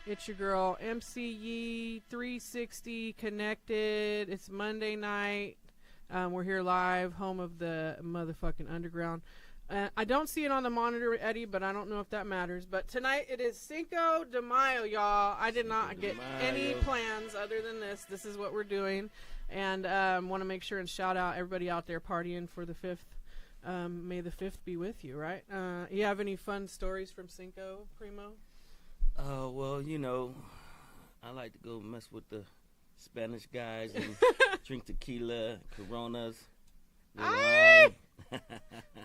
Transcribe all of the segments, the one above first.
It's your girl, MCE 360 Connected. It's Monday night. We're here live, home of the motherfucking underground. I don't see it on the monitor, Eddie, but I don't know if that matters. But tonight it is Cinco de Mayo, y'all. I did not get any plans other than this. This is what we're doing. And want to make sure and shout out everybody out there partying for the 5th. May the 5th be with you, right? You have any fun stories from Cinco, Primo? Well, you know, I like to go mess with the Spanish guys and drink tequila, Coronas.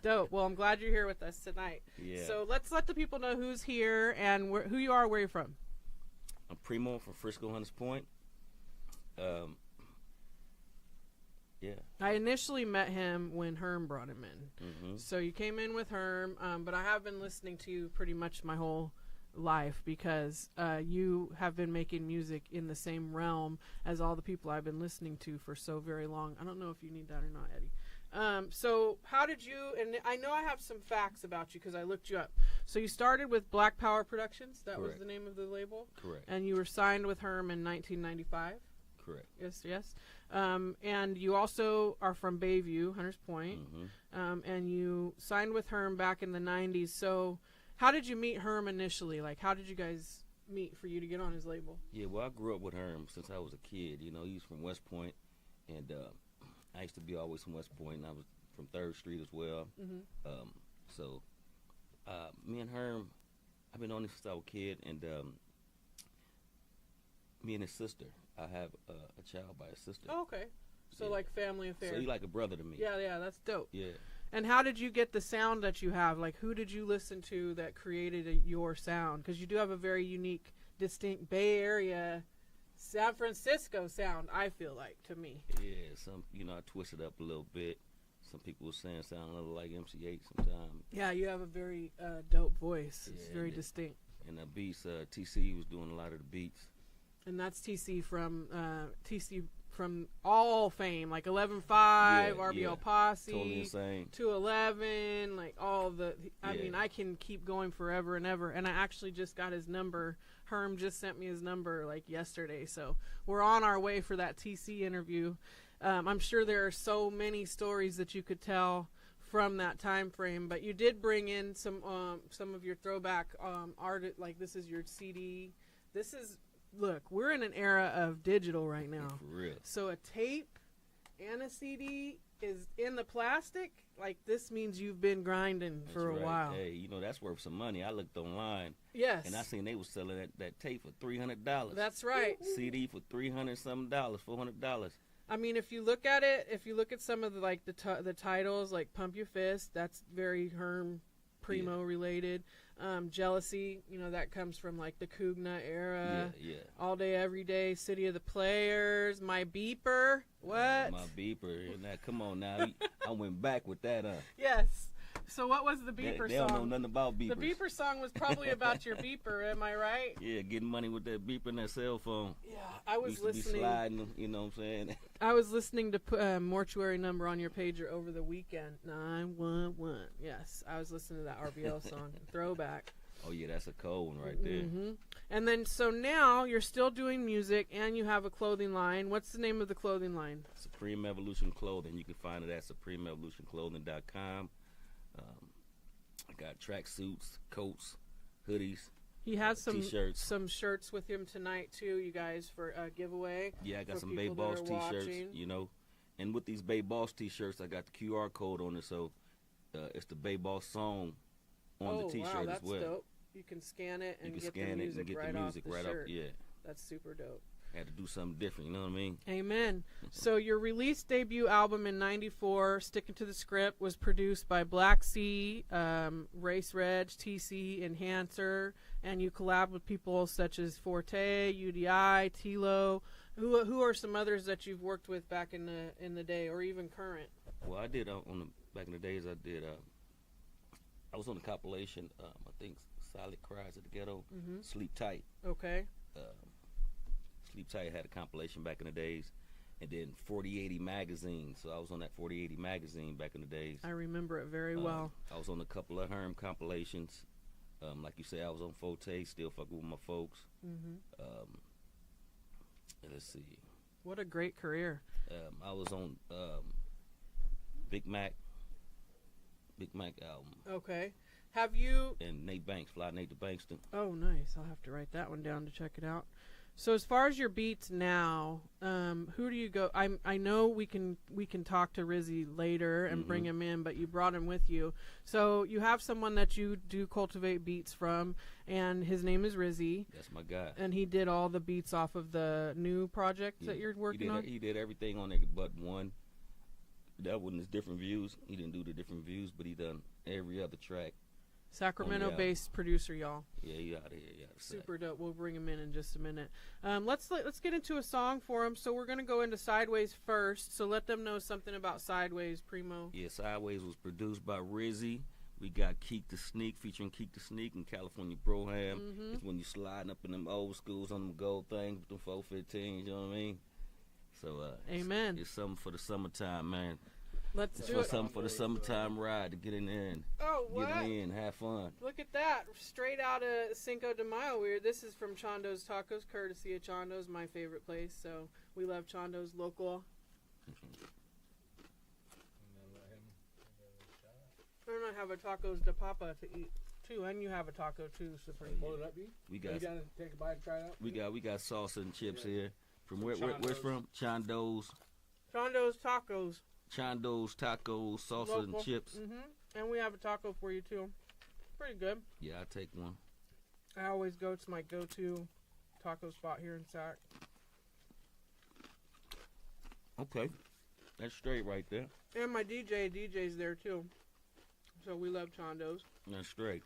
Dope. Well, I'm glad you're here with us tonight. Yeah. So let's let the people know who's here and who you are, where you're from. I'm Primo from Frisco, Hunters Point. Yeah. I initially met him when Herm brought him in. Mm-hmm. So you came in with Herm, but I have been listening to you pretty much my whole life because you have been making music in the same realm as all the people I've been listening to for so very long. I don't know if you need that or not, Eddie. So how did you, and I know I have some facts about you because I looked you up. So you started with Black Power Productions. That Correct. Was the name of the label? Correct. And you were signed with Herm in 1995? Correct. Yes. And you also are from Bayview, Hunters Point. Mm-hmm. And you signed with Herm back in the 90s. So how did you meet Herm initially? Like, how did you guys meet for you to get on his label? Yeah, well, I grew up with Herm since I was a kid. You know, he was from West Point, and I used to be always from West Point, and I was from 3rd Street as well. Mm-hmm. So me and Herm, I've been on this since I was a kid, and me and his sister. I have a child by his sister. Oh, okay. So, yeah. like, family affair. So he's like a brother to me. Yeah, that's dope. Yeah. And how did you get the sound that you have? Like, who did you listen to that created your sound? Because you do have a very unique, distinct Bay Area, San Francisco sound, I feel like, to me. Yeah, I twisted up a little bit. Some people were saying sound a little like MC8 sometimes. Yeah, you have a very dope voice. It's very distinct. And the beats, TC was doing a lot of the beats. And that's TC from all fame, like 11.5, RBL Posse, Totally Insane, 211, like all the. I mean, I can keep going forever and ever. And I actually just got his number. Herm just sent me his number like yesterday, so we're on our way for that TC interview. I'm sure there are so many stories that you could tell from that time frame, but you did bring in some of your throwback art. Like this is your CD. This is. Look, we're in an era of digital right now. For real. So a tape and a CD is in the plastic. Like, this means you've been grinding for a while. Hey, that's worth some money. I looked online. Yes. And I seen they was selling that tape for $300. That's right. CD for $300-something, $400. I mean, if you look at it, if you look at some of the titles, like Pump Your Fist, that's very Herm Primo related. Jealousy, that comes from like the Kugna era. Yeah. All Day, Every Day, City of the Players, My Beeper. What? My Beeper. Now, come on now. I went back with that. Yes. So what was the Beeper song? They don't know nothing about beepers. The Beeper song was probably about your beeper, am I right? Yeah, getting money with that beeper and that cell phone. Yeah, I was listening. To be sliding, you know what I'm saying? I was listening to Mortuary Number on your pager over the weekend. 911. Yes, I was listening to that RBL song. Throwback. Oh, yeah, that's a cold one right there. Mm-hmm. And then, so now you're still doing music and you have a clothing line. What's the name of the clothing line? Supreme Evolution Clothing. You can find it at supremeevolutionclothing.com. I got track suits, coats, hoodies. He has some t-shirts. Some shirts with him tonight too, you guys, for a giveaway. Yeah, I got some Bay Boss t-shirts, and with these Bay Boss t-shirts, I got the QR code on it, so it's the Bay Boss song on the t-shirt that's as well. Dope. You can scan it and get the music right off the shirt. Yeah, that's super dope. Had to do something different, you know what I mean? Amen. So your release debut album in '94, Sticking to the Script, was produced by Black Sea, Race Reg, TC, Enhancer, and you collab with people such as Forte, UDI, Tilo. Who are some others that you've worked with back in the day, or even current? Well, I did back in the days. I was on the compilation. I think Solid Cries at the Ghetto, Sleep Tight. Okay. Sleep Tight had a compilation back in the days, and then 4080 magazine. So I was on that 4080 magazine back in the days. I remember it very well. I was on a couple of Herm compilations. Like you said, I was on Forte, still fucking with my folks. Let's see. What a great career. I was on Big Mac album. Okay. Have you... And Nate Banks, Fly Nate to Bankston. Oh, nice. I'll have to write that one down to check it out. So as far as your beats now, who do you go? I know we can talk to Rizzy later and bring him in, but you brought him with you. So you have someone that you do cultivate beats from, and his name is Rizzy. That's my guy. And he did all the beats off of the new project that you're working on? He did everything on there but one. That one is different views. He didn't do the different views, but he done every other track. Sacramento-based producer, y'all. Yeah, he out of here. Super dope. We'll bring him in just a minute. Let's get into a song for him. So we're gonna go into Sideways first. So let them know something about Sideways, Primo. Yeah, Sideways was produced by Rizzy. We got Keek the Sneak featuring Keek the Sneak and California Broham. It's when you sliding up in them old schools on them gold things with them 415s. You know what I mean? So amen. It's something for the summertime, man. Let's do it. Something for the summertime ride to get in there and get in, have fun. Look at that. Straight out of Cinco de Mayo. This is from Chando's Tacos, courtesy of Chando's, my favorite place. So we love Chando's local. I'm going to have a tacos de papa to eat, too. And you have a taco, too, Supreme. What would that be? We got, you down to take a bite and try it out? We got salsa and chips here. From where's from? Chando's. Chando's Tacos. Chando's Tacos, salsa local. And chips. And we have a taco for you, too. Pretty good. Yeah, I'll take one. I always go to my go-to taco spot here in Sac. Okay. That's straight right there. And my DJ's there, too. So we love Chando's. That's straight.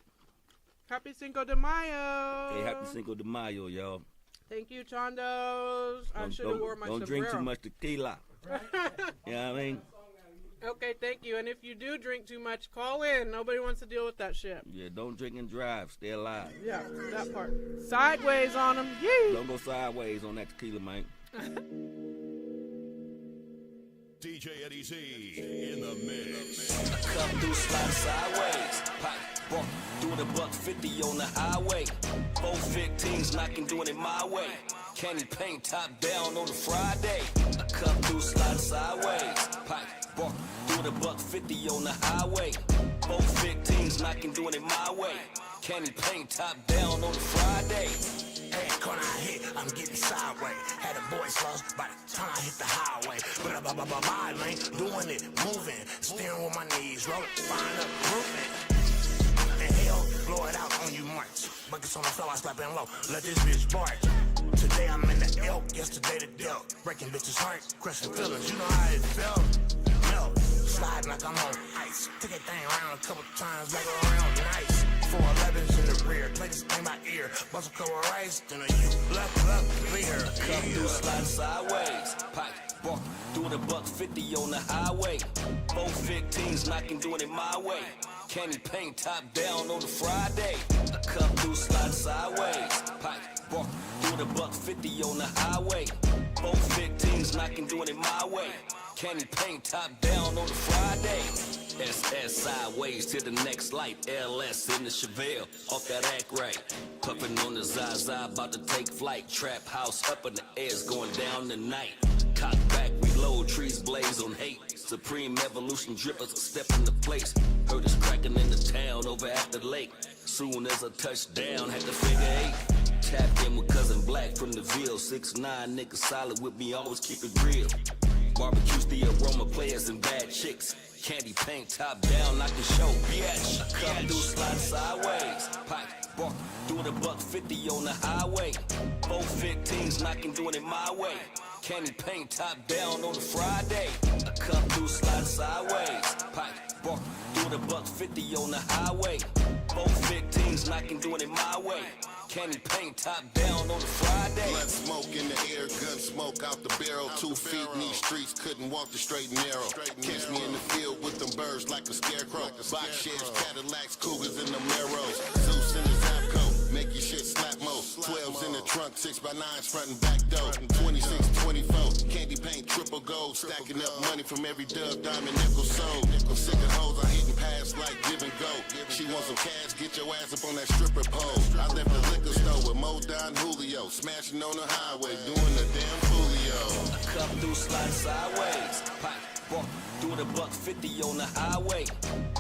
Happy Cinco de Mayo. Hey, happy Cinco de Mayo, y'all. Thank you, Chando's. I should have worn my sombrero. Don't drink too much tequila. You know what I mean? Okay, thank you. And if you do drink too much, call in. Nobody wants to deal with that shit. Yeah, don't drink and drive. Stay alive. Yeah, that part. Sideways on them. Yee! Don't go sideways on that tequila, man. DJ Eddie Z in the mix. Come through, slide sideways. Pop, walk, doing $150 on the highway. 415s knocking, doing it my way. Candy paint top down on the Friday. I come through, slide sideways. Pop, walk, doing $150 on the highway. 415s knocking, doing it my way. Candy paint top down on the Friday. Hey, corner I hit, I'm getting sideways. Had a boy lost by the time I hit the highway. But my lane, doing it, moving, steering with my knees, rolling, find up, grouping. And hell, blow it out on you, March. Buckets on the floor, I slap in low, let this bitch bark. Today I'm in the elk, yesterday the dealt. Breaking bitches' heart, crushing feelings, you know how it felt. Melt, slide like I'm on ice. Take that thing around a couple times, like around nice. 411s in the rear, play this thing by ear. Bust a couple rice, then a you left, clear. Come through, slide sideways. Pipe, walk, doing $150 on the highway. 415s knocking, doing it my way. Candy paint top down on the Friday. I come through, slide sideways. Pipe, walk, doing $150 on the highway. 415s knocking, doing it my way. Candy paint top down on the Friday. SS sideways to the next light. LS in the Chevelle, off that act right. Puffin' on the Zaza, about to take flight. Trap house up in the air's going down tonight. Cock back, reload, trees blaze on hate. Supreme evolution drippers step into place. Heard it's cracking in the town over at the lake. Soon as a touchdown, had to figure 8. Tapped in with cousin Black from the Ville. 6'9" nigga solid with me, always keep it real. Barbecues the aroma, players and bad chicks. Candy paint top down like the show, bitch. Come through, slide sideways. Pipe, walk, doing $150 on the highway. 415s knocking, doing it my way. Candy paint top down on the Friday. I come through, slide sideways. Pipe, walk, doing $150 on the highway. 415s knocking, doing it my way. Candy paint top down on the Friday. Blood smoke in the air, gun smoke out the barrel. 2 feet in these streets, couldn't walk the straight and narrow. Catch me in the field with them birds like a scarecrow. Box sheds, Cadillacs, Cougars in the Marrows. Zeus in the Zapco, make your shit slap mo. 12s in the trunk, 6x9s front and back door. 26, 20 24. Candy paint, triple gold. Stacking up money from every dub, diamond, nickel sold. I'm sick of hoes, I'm hitting past like give and go. She wants some cash, get your ass up on that stripper pole. I left the liquor store with Mo Don Julio. Smashing on the highway, doing the damn Julio. I come through slide sideways. Pipe, walk, doing a $150 on the highway.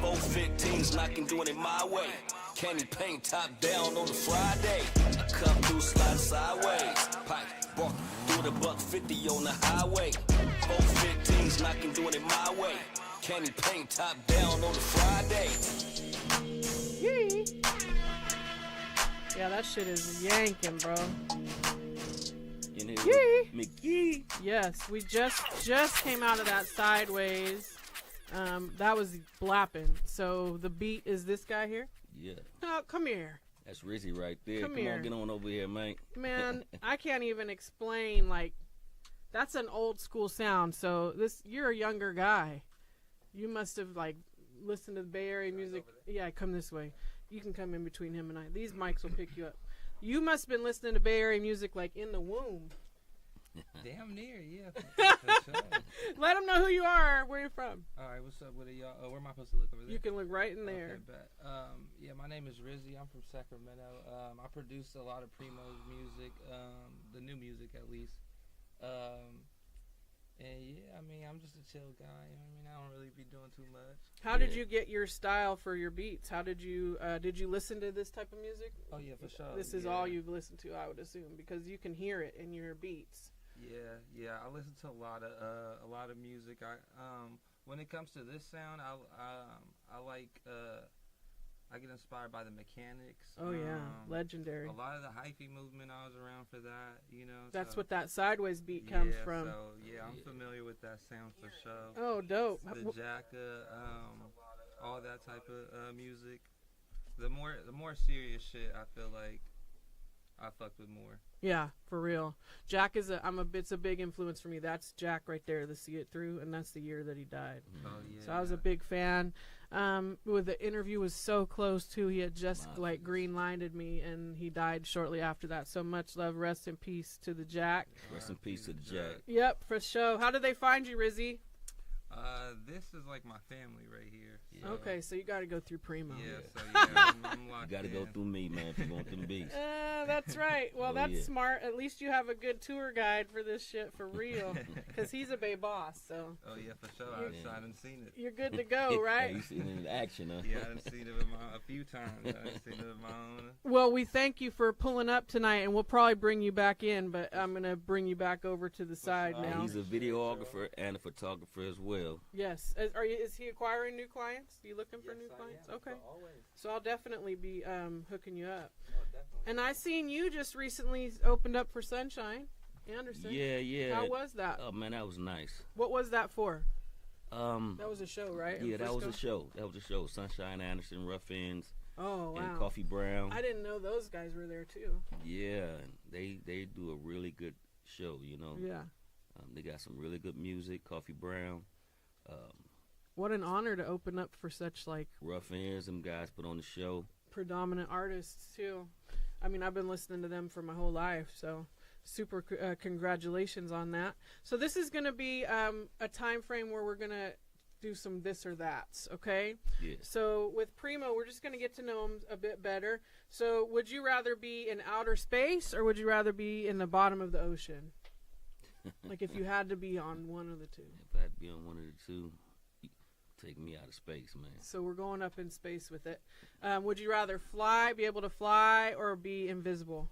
415s knocking, doing it my way. Candy paint, top down on the Friday. I come through slide sideways. Pipe, walk, doing a $150 on the highway. 415s knocking, doing it my way. Candy paint, top down on the Friday. Yee. Yeah, that shit is yanking, bro. In here Yee. with McGee. Yes, we just came out of that Sideways. That was blapping. So the beat is this guy here. Yeah. Oh, come here. That's Rizzy right there. Come Come here. on, get on over here, man. Man, I can't even explain, like, that's an old school sound. So you're a younger guy. You must have, like, listened to the Bay Area music. Yeah, come this way. You can come in between him and I. These mics will pick you up. You must have been listening to Bay Area music, like, in the womb. Damn near, yeah. For sure. Let them know who you are, where you're from. All right, what's up with it, y'all? Where am I supposed to look over there? You can look right in there. Okay, bet. Yeah, my name is Rizzy. I'm from Sacramento. I produce a lot of Primo's music, the new music at least. And yeah, I mean, I'm just a chill guy. You know what I mean? I don't really be doing too much. How did you get your style for your beats? How did you listen to this type of music? Oh yeah, for sure. This is all you've listened to, I would assume, because you can hear it in your beats. Yeah. I listen to a lot of music. When it comes to this sound, I like. I get inspired by the Mechanics. Oh yeah, legendary. A lot of the hyphy movement, I was around for that. You know. That's what that Sideways beat comes from. So yeah, I'm familiar with that sound for sure. Oh, dope. The Jacka, all that type of music. The more serious shit, I feel like I fucked with more. Yeah, for real. Jack it's a big influence for me. That's Jack right there, the See It Through, and that's the year that he died. Oh yeah. So I was a big fan. The interview was so close too. He had just like green-lighted me, and he died shortly after that. So much love. Rest in peace to the Jack. Rest in peace to the Jack. Yep, for sure. How did they find you, Rizzy? This is like my family right here. Yeah. Okay, so you got to go through Primo. Yeah, so yeah, I'm locked You got to go through me, man, if you want them beats. That's right. Well, Oh, that's yeah. smart. At least you have a good tour guide for this shit for real, because he's a Bay boss. So Oh yeah, for sure. I done seen it. you're good to go, right? Yeah, you seen it in action, huh? Yeah, I done seen it with a few times. I done seen it with my own. Well, we thank you for pulling up tonight, and we'll probably bring you back in, but I'm going to bring you back over to the side now. He's a videographer and a photographer as well. Yes. Is he acquiring new clients? Are you looking for new clients? Okay. So I'll definitely be hooking you up. And I seen you just recently opened up for Sunshine Anderson. Yeah. How was that? Oh, man, that was nice. What was that for? That That was a show, right? in Yeah, that was a Frisco? show. Sunshine Anderson, Rough Ends, Oh, wow. and Coffee Brown. I didn't know those guys were there, too. Yeah, they do a really good show, you know. Yeah. They got some really good music. Coffee Brown, What an honor to open up for such, like, Rough Ends, them guys put on the show. predominant artists, too. I mean, I've been listening to them for my whole life, so super congratulations on that. So this is going to be a time frame where we're going to do some this or that's, okay? Yeah. So with Primo, we're just going to get to know him a bit better. So would you rather be in outer space, or would you rather be in the bottom of the ocean? Like if you had to be on one of the two. If I had to be on one of the two, take me out of space, man. So we're going up in space with it. Would you rather be able to fly, or be invisible?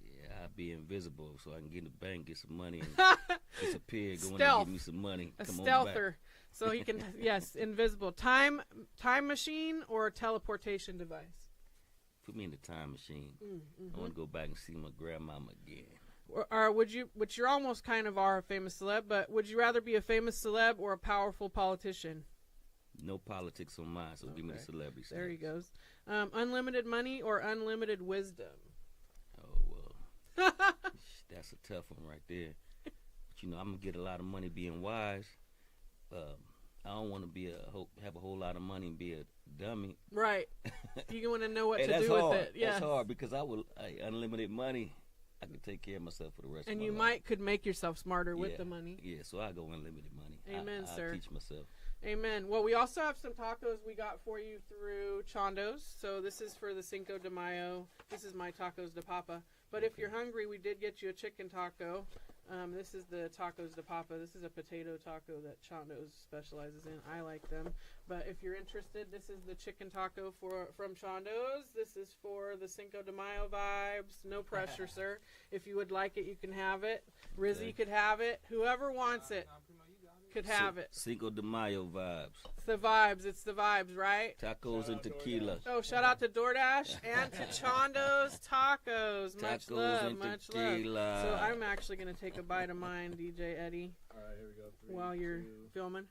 Yeah, I'd be invisible so I can get in the bank, get some money, and disappear, go in and Stealth. get me some money. A Come on back. stealther. So he can, yes, invisible. Time machine or teleportation device? Put me in the time machine. Mm-hmm. I want to go back and see my grandmama again. Or would you, which you're almost kind of are a famous celeb, but would you rather be a famous celeb or a powerful politician? No politics on mine, so give me the celebrity status. There he goes. Unlimited money or unlimited wisdom? Oh, well. That's a tough one right there. But, you know, I'm going to get a lot of money being wise. I don't want to have a whole lot of money and be a dummy. Right. You want to know what Hey, to that's do hard. with it. Yeah. That's hard because unlimited money. I can take care of myself for the rest of And my you life. could make yourself smarter with Yeah, the money. Yeah, so I go unlimited money. Amen, I sir. teach myself. Amen. Well, we also have some tacos we got for you through Chondo's. So this is for the Cinco de Mayo. This is my tacos de papa. But if you're hungry, we did get you a chicken taco. This is the tacos de papa. This is a potato taco that Chondo's specializes in. I like them. But if you're interested, this is the chicken taco from Chondo's. This is for the Cinco de Mayo vibes. No pressure, sir. If you would like it, you can have it. Rizzy could have it. Whoever wants it could have it. Cinco de Mayo vibes. It's the vibes. It's the vibes, right? Tacos and tequila. Oh, shout out to DoorDash and to Chondo's Tacos. Much Tacos love, and much tequila. love. So I'm actually going to take a bite of mine, DJ Eddie, All right, here we go. 3, while you're 2. filming.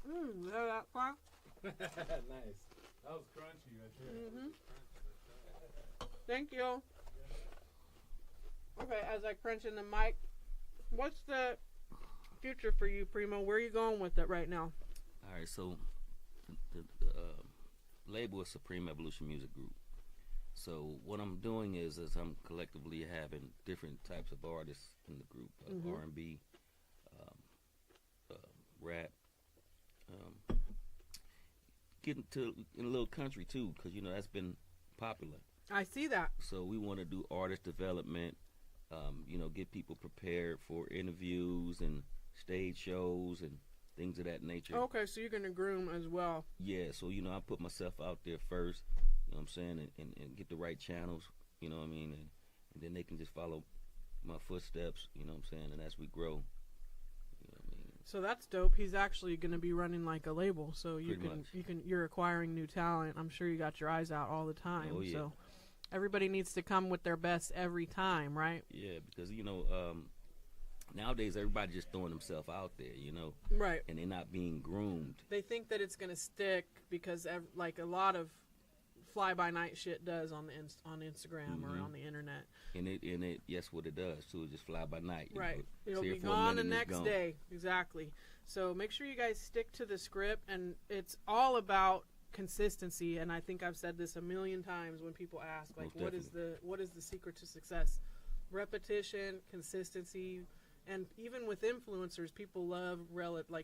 Is that fun? Nice. That was crunchy right there. Thank you. Okay, as I crunch in the mic, what's the future for you, Primo? Where are you going with it right now? All right, so the label is Supreme Evolution Music Group. So what I'm doing is I'm collectively having different types of artists in the group, R&B, rap, getting to in a little country too, because that's been popular. I see that. So we want to do artist development, get people prepared for interviews and stage shows and things of that nature. Okay, so you're going to groom as well. Yeah, so I put myself out there first, you know what I'm saying, and get the right channels, you know what I mean, and then they can just follow my footsteps, you know what I'm saying, and as we grow, you know what I mean. So that's dope. He's actually going to be running like a label, so Pretty you're acquiring new talent. I'm sure you got your eyes out all the time. Oh, yeah. So everybody needs to come with their best every time, right? Yeah, because nowadays everybody just throwing themselves out there, Right. and they're not being groomed. They think that it's going to stick because like a lot of fly-by-night shit does on Instagram or on the internet. And it yes, what it does too, is just fly by night. Right. It'll See be it for a gone the minute and it's next gone. day. Exactly. So make sure you guys stick to the script, and it's all about consistency. And I think I've said this a million times when people ask, like, Most what is the secret to success? Repetition, consistency. And even with influencers, people love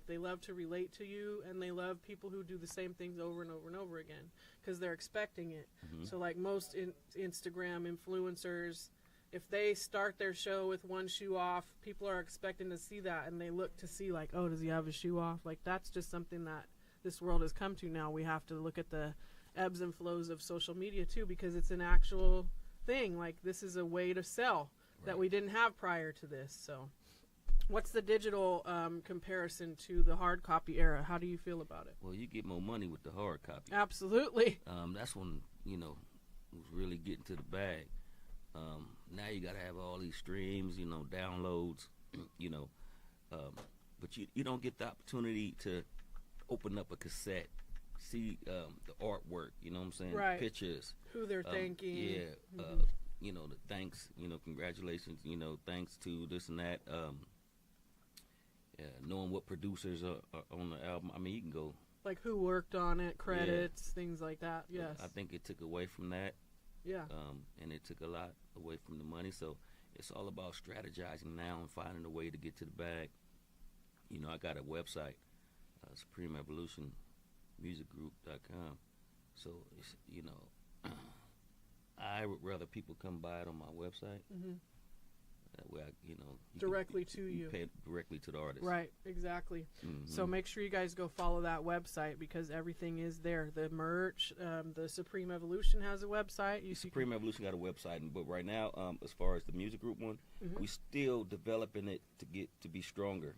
they love to relate to you, and they love people who do the same things over and over and over again because they're expecting it. So like most Instagram influencers, if they start their show with one shoe off, people are expecting to see that, and they look to see like, oh, does he have his shoe off? Like that's just something that this world has come to now. We have to look at the ebbs and flows of social media too, because it's an actual thing. Like this is a way to sell that we didn't have prior to this. So what's the digital comparison to the hard copy era? How do you feel about it? Well, you get more money with the hard copy. Absolutely. That's when, was really getting to the bag. Now you got to have all these streams, downloads, but you don't get the opportunity to open up a cassette, see the artwork, you know what I'm saying? Right. Pictures. Who they're thanking. Yeah. The thanks, congratulations, thanks to this and that. Knowing what producers are on the album. I mean, you can go. Like who worked on it, credits, things like that. Yes. I think it took away from that. Yeah. And it took a lot away from the money. So it's all about strategizing now and finding a way to get to the bag. I got a website, SupremeEvolutionMusicGroup.com. So it's, I would rather people come by it on my website. That way, Directly to you. Pay it directly to the artist. Right, exactly. So make sure you guys go follow that website because everything is there. The merch, the Supreme Evolution has a website. Supreme Evolution got a website, but right now, as far as the music group one, we still developing it to be stronger.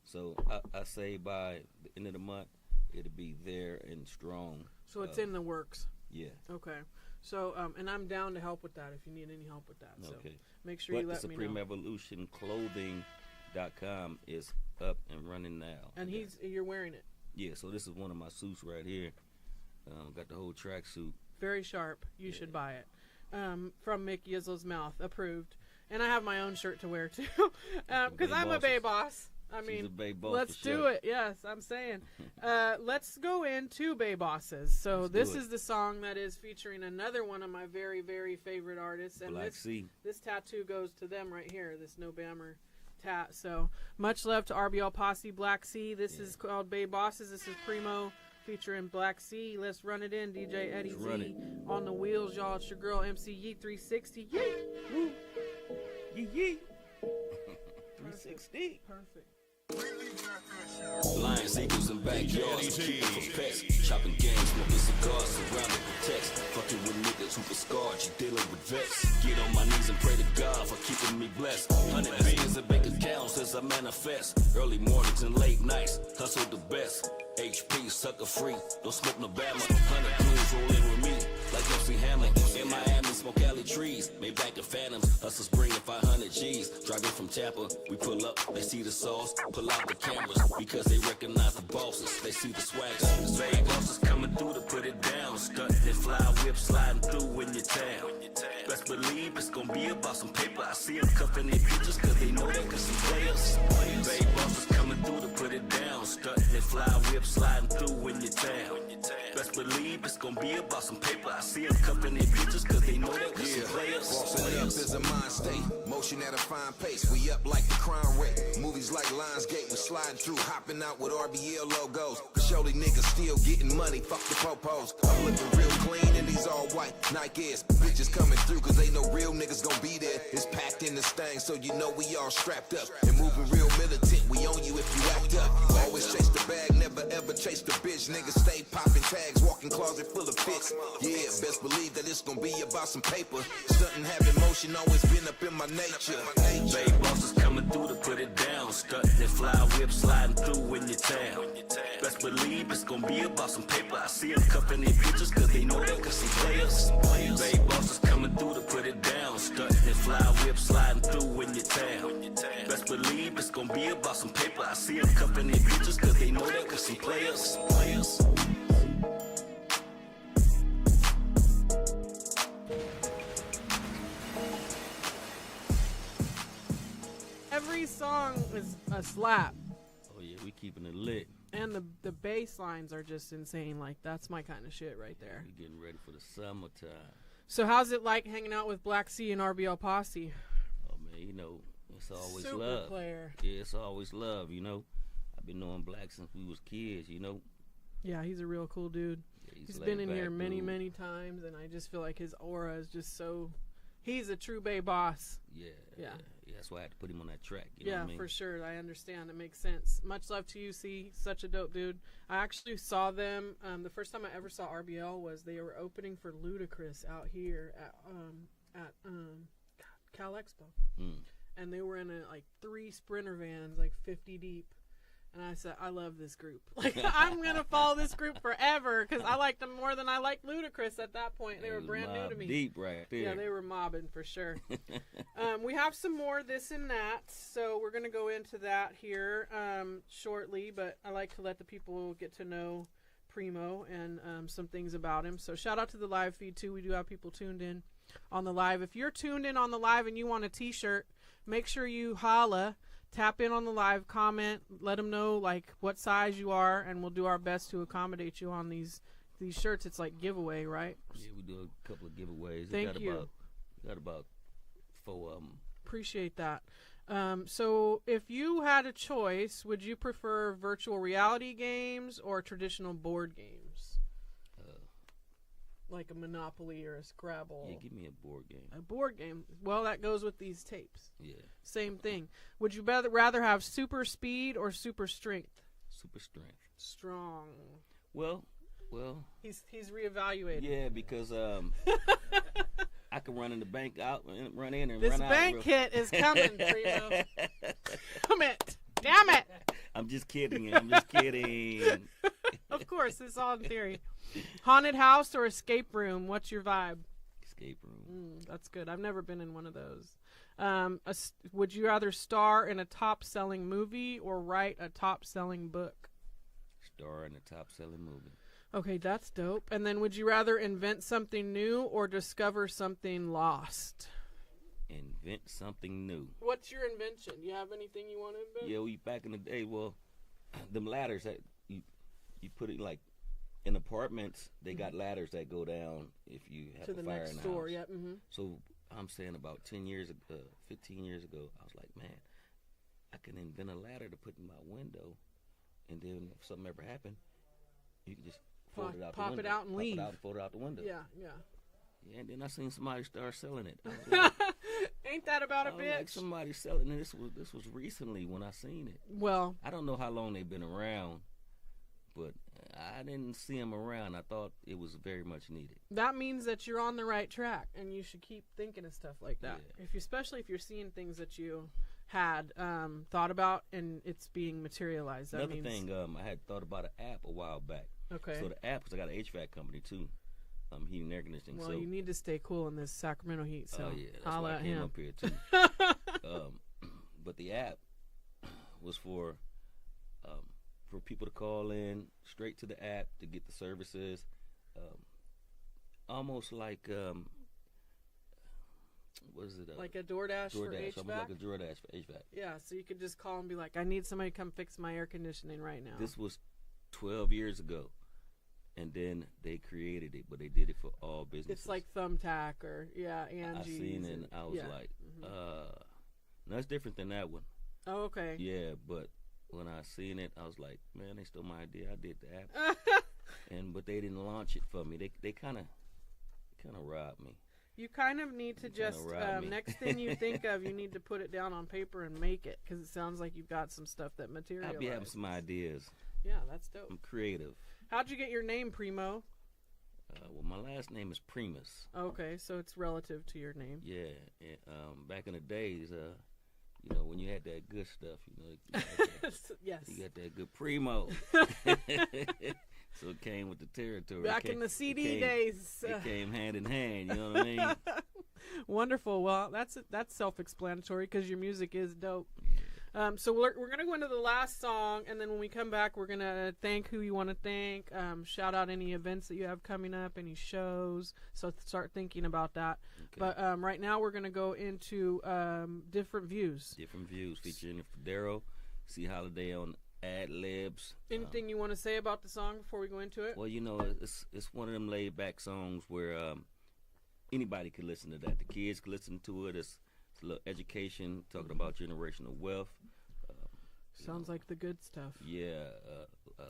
So I say by the end of the month, it'll be there and strong. So it's in the works. Yeah. Okay. So, and I'm down to help with that if you need any help with that. So Okay. make sure you let me know. SupremeEvolutionClothing.com is up and running now. And you're wearing it. Yeah, so this is one of my suits right here. Got the whole tracksuit. Very sharp. You should buy it. From Mick Yizzle's mouth. Approved. And I have my own shirt to wear, too. Because I'm a Bay boss. I She's mean, a Bay boss let's for do sure. it. Yes, I'm saying. Let's go into Bay Bosses. So Let's this do it. is the song that is featuring another one of my very, very favorite artists. And Black Sea. this tattoo goes to them right here, this No Bammer tat. So much love to RBL Posse, Black Sea. This is called Bay Bosses. This is Primo featuring Black Sea. Let's run it in, DJ Eddie Let's run Z. it. On the wheels, y'all. It's your girl, MC Yee 360. Yee! Woo! Yee yee. 360. Perfect. Lions, eagles, and backyards, keeping for pets. Chopping games, smoking cigars, surrounded with text. Fucking with niggas who for scarred, you dealing with vets. Get on my knees and pray to God for keeping me blessed. 100 billions in bank accounts as I manifest. Early mornings and late nights, hustle the best. HP, sucker free, don't smoke no Bama. 100 crews rolling with me, like MC Hammer. In Miami, smoke alley trees, Maybach and Phantoms. Hustlers bringing 500 G's, driving from Tampa. We pull up, they see the sauce, pull out the cameras, because they recognize the bosses. They see the swags. Bay bosses coming through to put it down. Stunting and fly whip sliding through in your town. Best believe it's gonna be about some paper. I see them cuffing their pictures, cause they know they cause some players. Bay bosses coming through to put it down. Stunting and fly whip sliding through in your town. Best believe it's gonna be about some paper. I see them cuffing their pictures, cause they know they cause some players. Bossing up is a mind state, motion at a fine pace. We up like the crime rate. Movies like Lionsgate, we sliding through, hopping out with RBL logos. But surely niggas still getting money, fuck the popos. I'm looking real clean in these all white Nikes. Bitches coming through, cause they know real niggas gon' be there. It's packed in this thing, so you know we all strapped up. And moving real militant, we own you if you act up. Always chase the bag, never ever chase the bitch. Niggas stay popping tags, walking closet full of fits. Yeah, best believe that it's gonna be about some paper. Stunting, having motion, always been up in my nature. Bay bosses coming through to put it down. Stunting and fly whip sliding through in your town. Best believe it's gonna be about some paper. I see them cuffing their pictures, cause they know they cause some players. Bay bosses coming through to put it down. Stunting and fly whip sliding through in your town. Best believe it's gonna be about some paper. I see them cuffing their pictures, cause they know they cause some players. Every song is a slap. Oh yeah, we keeping it lit. And the bass lines are just insane. Like, that's my kind of shit right there. We getting ready for the summertime. So how's it like hanging out with Black Sea and RBL Posse? Oh man, you know, it's always Super love. player. Yeah, it's always love, you know. I've been knowing Black since we was kids, you know. Yeah, he's a real cool dude. Yeah, He's laid been in back here many, dude. many times, and I just feel like his aura is just so... He's a true Bay boss. Yeah, Yeah. yeah. That's why I had to put him on that track. You know Yeah, what I mean? for sure. I understand. It makes sense. Much love to you, C. Such a dope dude. I actually saw them. The first time I ever saw RBL was they were opening for Ludacris out here at Cal Expo, and they were in like 3 Sprinter vans, like 50 deep. And I said, I love this group. Like, I'm gonna follow this group forever because I liked them more than I liked Ludacris at that point. They It were was brand new Mobb to me. Deep right there. Yeah, they were mobbing for sure. We have some more this and that, so we're going to go into that here shortly, but I like to let the people get to know Primo and some things about him. So shout out to the live feed, too. We do have people tuned in on the live. If you're tuned in on the live and you want a t-shirt, make sure you holla. Tap in on the live, comment, let them know like what size you are, and we'll do our best to accommodate you on these shirts. It's like giveaway, right? Yeah, we do a couple of giveaways. Thank you. Got about 4 of them. Appreciate that. So if you had a choice, would you prefer virtual reality games or traditional board games? Like a Monopoly or a Scrabble? Yeah, give me a board game. A board game. Well, that goes with these tapes. Yeah, Same thing. Would you rather have super speed or super strength? super strength. Strong. Well. He's reevaluated. Yeah, because I can run in the bank out and run in and This run out. bank hit is coming, Primo. Damn it. Damn it. I'm just kidding. I'm just kidding. Of course, it's all in theory. Haunted house or escape room? What's your vibe? Escape room. That's good. I've never been in one of those. Would you rather star in a top-selling movie or write a top-selling book? Star in a top-selling movie. Okay, that's dope. And then would you rather invent something new or discover something lost? invent something new. What's your invention? You have anything you want to invent? Yeah, we back in the day. Well, them ladders that you put it like in apartments. They got ladders that go down if you have to a the fire next in the door. house. Yep. Mm-hmm. So I'm saying about 10 years ago, 15 years ago, I was like, man, I can invent a ladder to put in my window, and then if something ever happened, you can just fold it out the pop window. it out and leave. Pop it out and fold it out the window. Yeah, yeah. Yeah, and then I seen somebody start selling it. I was like, Ain't that about a I was bitch? like, somebody selling it. This was recently when I seen it. Well, I don't know how long they've been around, but I didn't see them around. I thought it was very much needed. that means that you're on the right track, and you should keep thinking of stuff like that. Yeah. Especially if you're seeing things that you had thought about and it's being materialized. That Another means, thing, I had thought about an app a while back. okay. So the app, because I got an HVAC company too, heating and air conditioning. Well, so you need to stay cool in this Sacramento heat, so yeah, that's holla why I at came him. up here too. But the app was for people to call in straight to the app to get the services, almost like what is it? Like a DoorDash, for DoorDash, HVAC? almost like a DoorDash for HVAC. Yeah, so you could just call and be like, I need somebody to come fix my air conditioning right now. This was 12 years ago, and then they created it, but they did it for all businesses. It's like Thumbtack or, Angie's. I seen it, and I was yeah. like, no, it's different than that one. Oh, okay. Yeah, but when I seen it, I was like, man, they stole my idea. I did the app, but they didn't launch it for me. They kind of robbed me. You kind of need to just, robbed me. next thing you think of, you need to put it down on paper and make it, because it sounds like you've got some stuff that materializes. I be having some ideas. Yeah, that's dope. I'm creative. How'd you get your name, Primo? Well, my last name is Primus. Okay, so it's relative to your name. Yeah, and, back in the days, you know, when you had that good stuff, you had Yes. you got that good Primo. So it came with the territory. Back in the CD days. It came hand in hand, you know what I mean? Wonderful. Well, that's self-explanatory because your music is dope. So we're going to go into the last song, and then when we come back, we're going to thank who you want to thank, shout out any events that you have coming up, any shows, so start thinking about that. Okay. But right now we're going to go into Different Views. Different Views featuring Federo, C. Holiday on ad-libs. Anything you want to say about the song before we go into it? Well, you know, it's one of them laid-back songs where anybody could listen to that. The kids could listen to it. It's a little education, talking about generational wealth. Sounds like the good stuff. Yeah,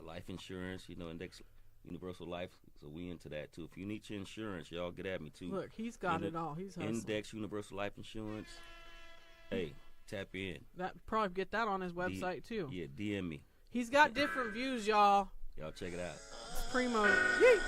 life insurance, you know, index universal life. So we into that too. If you need your insurance, y'all get at me too. Look, he's got it all. He's hustling. Index universal life insurance. Hey, tap in. That probably get that on his website too. Yeah, DM me. He's got different views, y'all. Y'all check it out. It's Primo. Yee!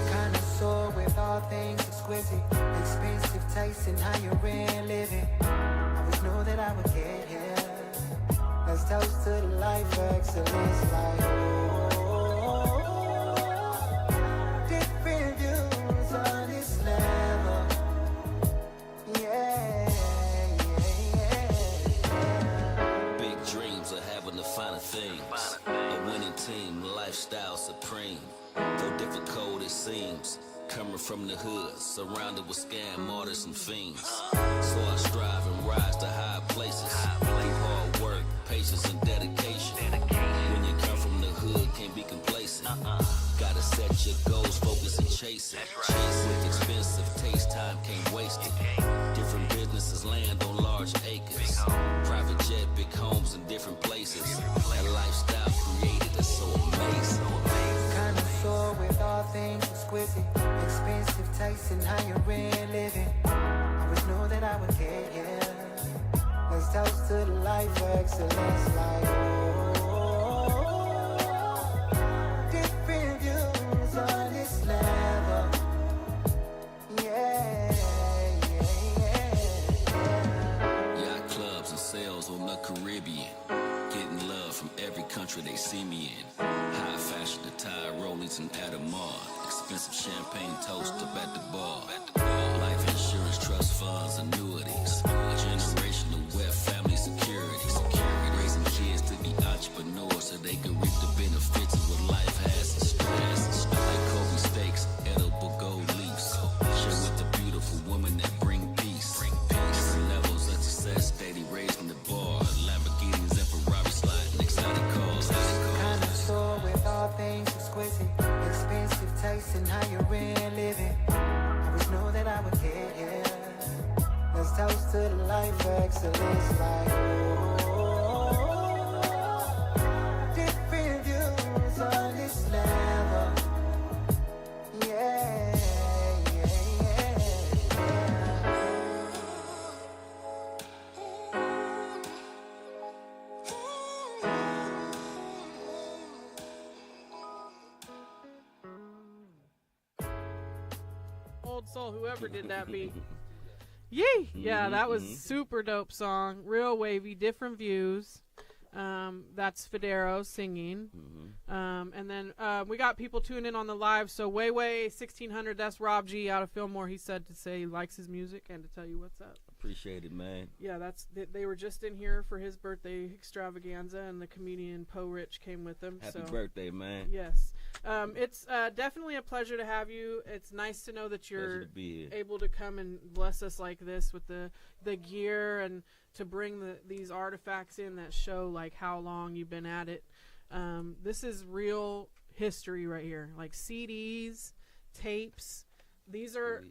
Connoisseur with all things exquisite, expensive taste and higher living. Always knew that I would get here. Let's toast to the life of excellence, like different views on this level. Yeah. Big dreams of having the finer things. A winning team, lifestyle supreme. Though difficult it seems, coming from the hood, surrounded with scam artists and fiends. So I strive and rise to high places. Through hard work, patience and dedication. When you come from the hood, can't be complacent. Gotta set your goals, focus and chase it. With expensive taste, time can't waste it. Different businesses land on large acres. Private jet, big homes in different places. That lifestyle created is so amazing. Connoisseur with all things exquisite, expensive taste and higher living. Always knew that I would get here. Let's toast to the life of excellence, like different views on this level. Yeah. Yacht clubs and sales on the Caribbean. Getting love from every country they see me in. High fashion attire, Rollings and Adamar. Expensive champagne toast up at the bar. Life insurance, trust funds, annuities. Generational wealth, family security. Raising kids to be entrepreneurs so they can reap the benefits of what life I would get here. Let's toast to the life of excellence, like, different views on this level. Yeah, yeah, yeah, Old soul, whoever did that beat. Yee! Yeah, that was super dope song. Real wavy, different views. That's Federo singing. And then we got people tuning in on the live. So Way 1600, that's Rob G out of Fillmore. He said to say he likes his music and to tell you what's up. Appreciate it, man. Yeah, they were just in here for his birthday extravaganza, and the comedian Poe Rich came with them. Happy birthday, man. Yes. It's definitely a pleasure to have you. It's nice to know that you're able to come and bless us like this with the gear and to bring these artifacts in that show like how long you've been at it. This is real history right here, like CDs, tapes. These are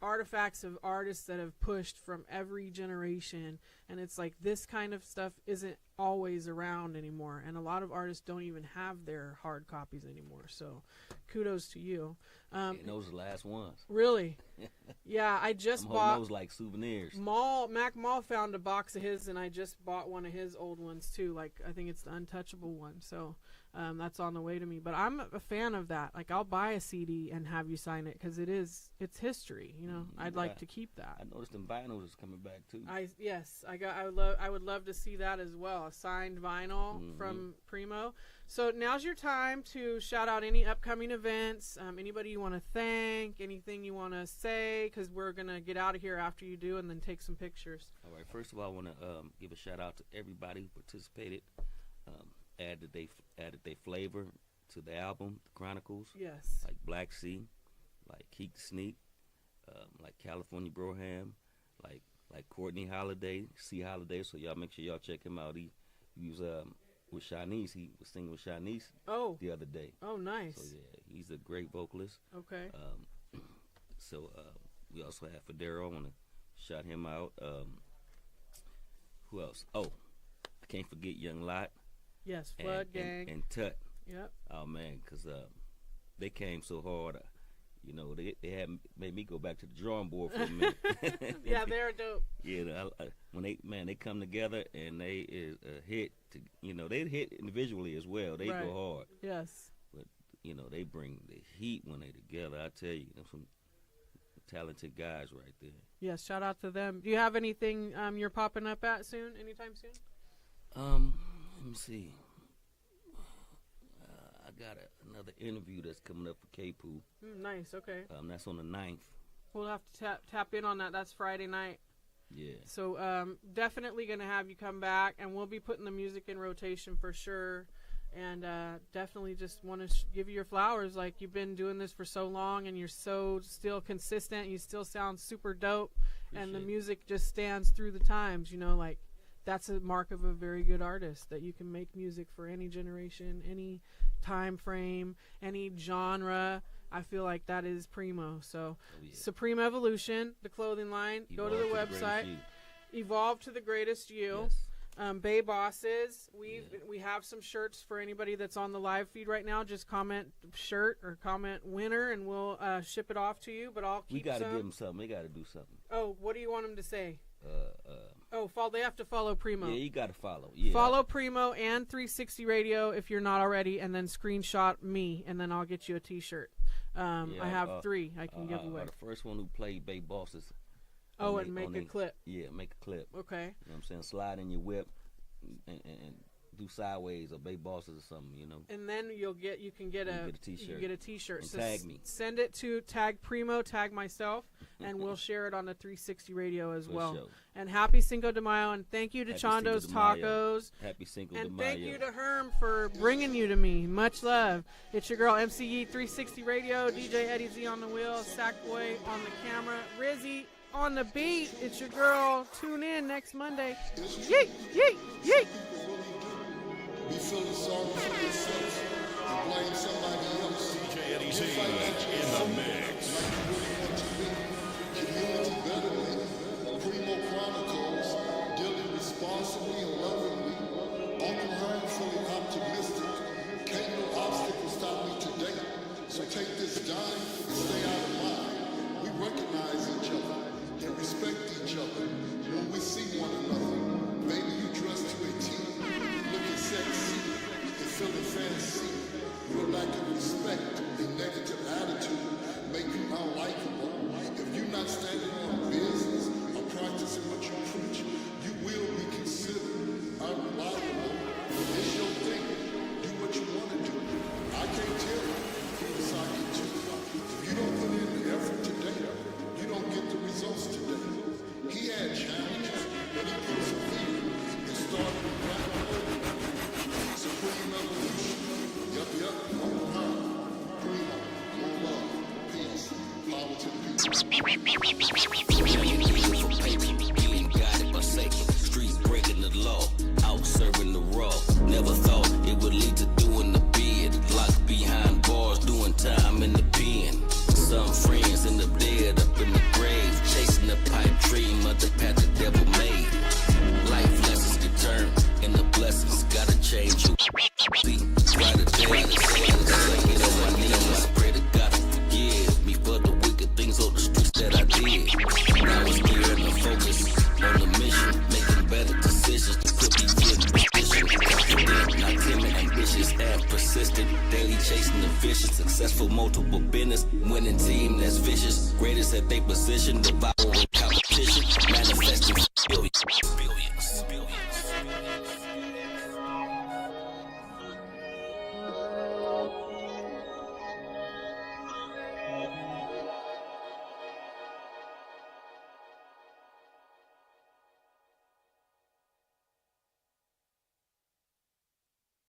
artifacts of artists that have pushed from every generation, and it's like this kind of stuff isn't always around anymore, and a lot of artists don't even have their hard copies anymore, so kudos to you. And those are the last ones. Really? Yeah, I just bought those like souvenirs. Mac Mall found a box of his, and I just bought one of his old ones too. Like, I think it's the Untouchable one, so that's on the way to me. But I'm a fan of that. Like, I'll buy a CD and have you sign it because it's history. You know, I'd like to keep that. I noticed the vinyls is coming back too. I would love to see that as well. A signed vinyl from Primo. So now's your time to shout out any upcoming events, anybody you want to thank, anything you want to say, because we're going to get out of here after you do and then take some pictures. All right. First of all, I want to give a shout out to everybody who participated, added their flavor to the album, The Chronicles. Yes. Like Black Sea, like Keek the Sneak, like California Broham, like Courtney Holiday, C Holiday. So y'all make sure y'all check him out. He was with Shanice. He was singing with Shanice the other day. Oh, nice. So yeah, he's a great vocalist. Okay. So we also have Federo. I want to shout him out. Who else? Oh, I can't forget Young Lot. Yes, Flood Gang. And Tut. Yep. Oh, man, because they came so hard. You know, they had made me go back to the drawing board for a minute. Yeah, they're dope. Yeah, when they come together and they is a hit. They hit individually as well. They go hard. Yes. But they bring the heat when they together. I tell you, some talented guys right there. Yes, shout out to them. Do you have anything you're popping up at soon? Anytime soon? Let me see. I got another interview that's coming up for K-Poo. Nice, okay. That's on the 9th. We'll have to tap in on that. That's Friday night. Yeah. So definitely going to have you come back, and we'll be putting the music in rotation for sure. And definitely just want to give you your flowers. Like, you've been doing this for so long, and you're so still consistent. You still sound super dope. And the music just stands through the times, like. That's a mark of a very good artist, that you can make music for any generation, any time frame, any genre. I feel like that is Primo. So Supreme Evolution, the clothing line. Go to the website. Evolve to the Greatest You. Yes. Bay Bosses. We have some shirts for anybody that's on the live feed right now. Just comment shirt or comment winner, and we'll ship it off to you. But I'll keep We got to give them something. They got to do something. Oh, what do you want them to say? They have to follow Primo. Yeah, you got to follow. Yeah. Follow Primo and 360 Radio if you're not already, and then screenshot me, and then I'll get you a T-shirt. I have 3 I can give away. The first one who played Bay Bosses. And make a clip. Yeah, make a clip. Okay. You know what I'm saying? Slide in your whip and do sideways or Bay Bosses or something, And then you can get a T-shirt. You get a T-shirt. And so tag me. Send it to tag Primo, tag myself, and we'll share it on the 360 Radio as well. Sure. And happy Cinco de Mayo, and thank you to Chando's Tacos. Happy Cinco de Mayo. And thank you to Herm for bringing you to me. Much love. It's your girl MCE 360 Radio, DJ Eddie Z on the wheel, Sackboy on the camera, Rizzy on the beat. It's your girl. Tune in next Monday. Yeet, yeet, yeet. We feel the sorrow for yourself and blame somebody else. DJ Eddie Z in the mix. persistent, daily chasing the vicious, successful multiple business, winning team that's vicious, greatest at their position, devouring competition, manifesting failure.